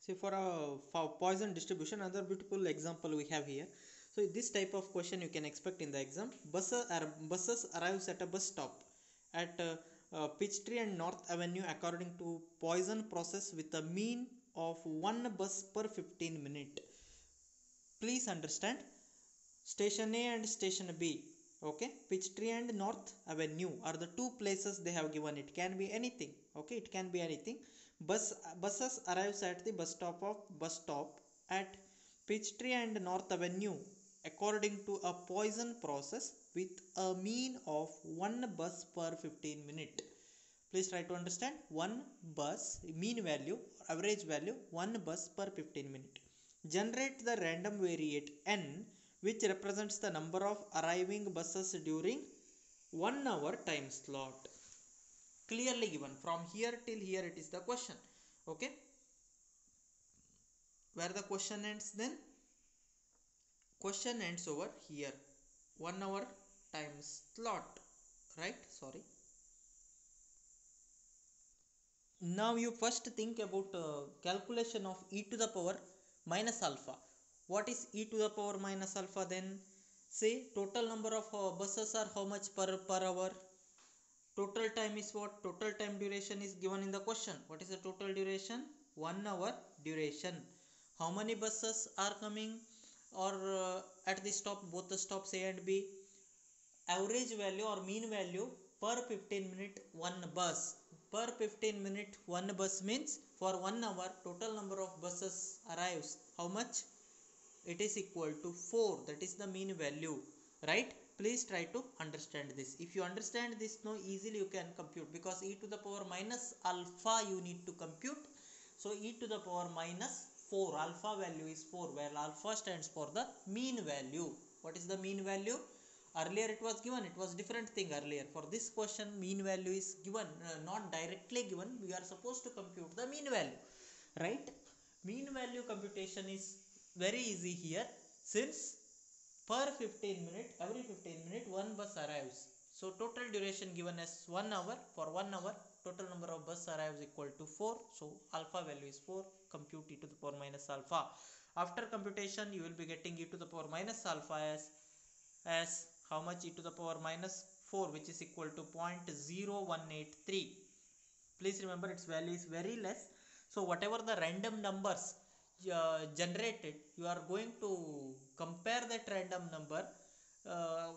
See, for poison distribution, another beautiful example we have here. So this type of question you can expect in the exam. Buses arrives at a bus stop at Peachtree and North Avenue according to Poisson process with a mean of one bus per 15 minutes. Please understand station A and station B. Okay, Peachtree and North Avenue are the two places they have given. It can be anything. Okay, it can be anything. Buses arrives at the bus stop at Peachtree and North Avenue according to a Poisson process with a mean of one bus per 15 minutes. Please try to understand. One bus mean value, average value, one bus per 15 minutes. Generate the random variate n which represents the number of arriving buses during 1 hour time slot. Clearly given from here till here, it is the question. Okay, where the question ends, then question ends over here. 1 hour time slot, right? Sorry. Now you first think about calculation of e to the power minus alpha. What is e to the power minus alpha then? Say total number of buses are how much per hour. Total time is what? Total time duration is given in the question. What is the total duration? 1 hour duration. How many buses are coming or at the stop, both the stops A and B? Average value or mean value per 15 minute one bus. Per 15 minute one bus means for 1 hour total number of buses arrives how much? It is equal to 4. That is the mean value, right? Please try to understand this. If you understand this, no, easily you can compute, because e to the power minus alpha you need to compute. So e to the power minus 4, alpha value is 4, where alpha stands for the mean value. What is the mean value? Earlier it was given, it was different thing earlier. For this question mean value is given, not directly given. We are supposed to compute the mean value, right? Mean value computation is very easy here, since per 15 minute, every 15 minute one bus arrives. So total duration given as 1 hour. For 1 hour total number of bus arrives equal to 4. So alpha value is 4. Compute e to the power minus alpha. After computation you will be getting e to the power minus alpha as how much? E to the power minus 4, which is equal to 0.0183. Please remember its value is very less. So whatever the random numbers generated, you are going to compare that random number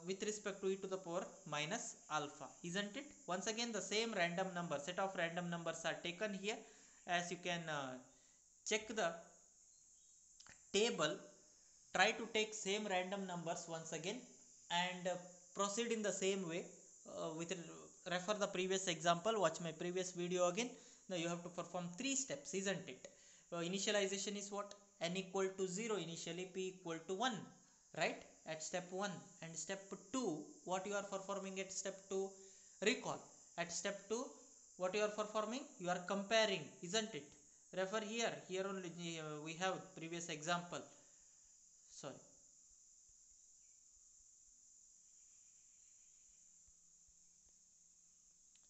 with respect to e to the power minus alpha, isn't it? Once again the same random number, set of random numbers are taken here. As you can check the table, try to take same random numbers once again and proceed in the same way. With refer the previous example, watch my previous video again. Now you have to perform 3 steps, isn't it? Initialization is what? N equal to 0 initially, p equal to 1, right? At step 1. And step 2, what you are performing at step 2? Recall. At step 2, what you are performing? You are comparing, isn't it? Refer here. Here only we have previous example. Sorry.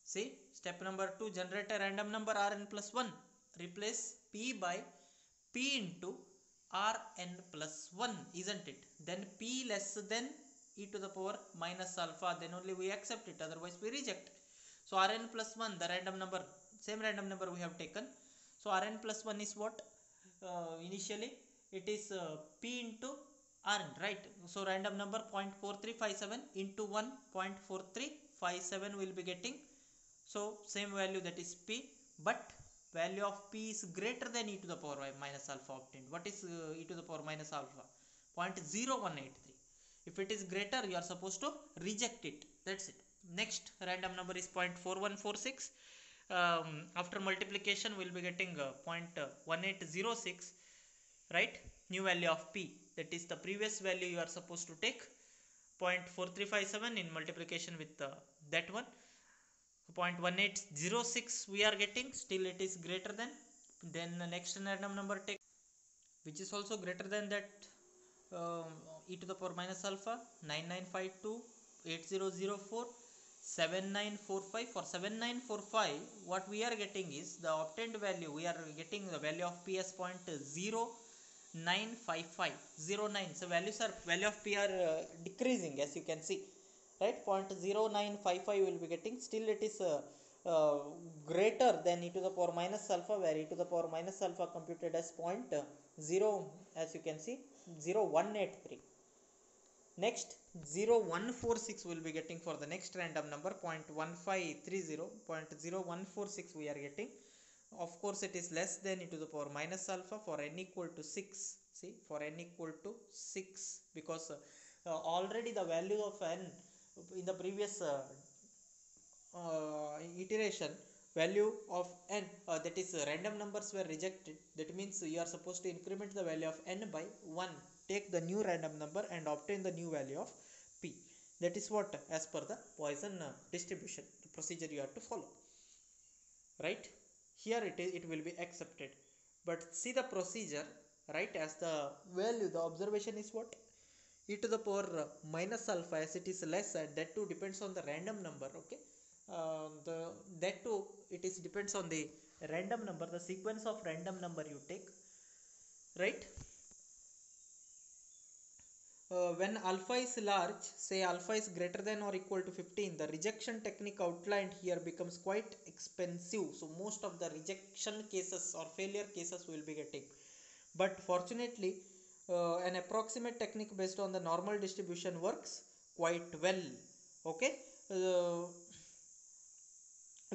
See, step number 2, generate a random number Rn plus 1. Replace p by p into Rn plus 1, isn't it? Then p less than e to the power minus alpha, then only we accept it, otherwise we reject. So Rn plus 1, the random number, same random number we have taken. So Rn plus 1 is what? Initially it is p into Rn, right? So random number 0.4357 into 1, 0.4357 will be getting. So same value, that is p, but value of p is greater than e to the power minus alpha obtained. What is e to the power minus alpha? 0.0183. If it is greater, you are supposed to reject it. That's it. Next random number is 0.4146. After multiplication we will be getting 0.1806, right? New value of p, that is the previous value you are supposed to take. 0.4357 in multiplication with that one, 0.1806 we are getting, still it is greater than. Then the next random number take, which is also greater than that e to the power minus alpha, 99528004. 7945. For 7945, what we are getting is the obtained value. We are getting the value of P as 0.095509. So value of P are decreasing, as you can see, right? 0.0955 will be getting. Still it is uh, greater than e to the power minus alpha, where e to the power minus alpha computed as 0, as you can see, 0.183. Next, 0.146 will be getting for the next random number, 0.1530, 0.0146 we are getting. Of course, it is less than e to the power minus alpha for n equal to 6. See, for n equal to 6, because already the value of n in the previous iteration, value of n, that is random numbers were rejected. That means you are supposed to increment the value of n by 1, take the new random number and obtain the new value of p. That is what, as per the Poisson distribution, the procedure you have to follow, right? Here it will be accepted, but see the procedure, right? As the value, the observation is what, e to the power minus alpha, as it is less, and that too depends on the random number. Okay, that too it is depends on the random number, the sequence of random number you take, right? When alpha is large, say alpha is greater than or equal to 15, the rejection technique outlined here becomes quite expensive. So most of the rejection cases or failure cases will be getting. But fortunately, an approximate technique based on the normal distribution works quite well. Okay,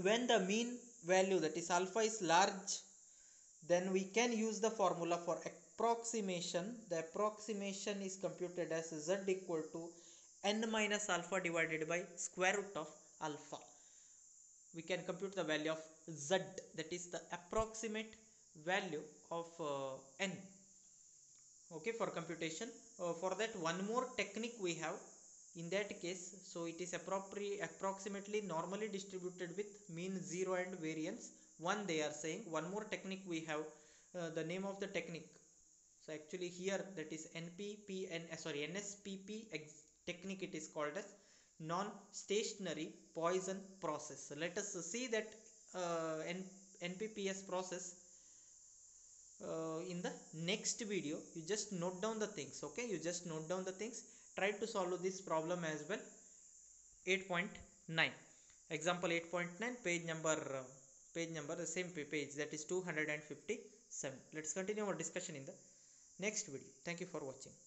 when the mean value, that is alpha, is large, then we can use the formula for approximation. The approximation is computed as z equal to n minus alpha divided by square root of alpha. We can compute the value of z, that is the approximate value of n, okay, for computation. For that, one more technique we have in that case. So it is approximately normally distributed with mean 0 and variance 1, they are saying. One more technique we have, the name of the technique. So actually here, that is NSPP technique, it is called as non-stationary Poisson process. So let us see that NPPS process in the next video. You just note down the things. Okay, you just note down the things. Try to solve this problem as well. 8.9, example 8.9, page number the same page, that is 257. Let's continue our discussion in the next video. Thank you for watching.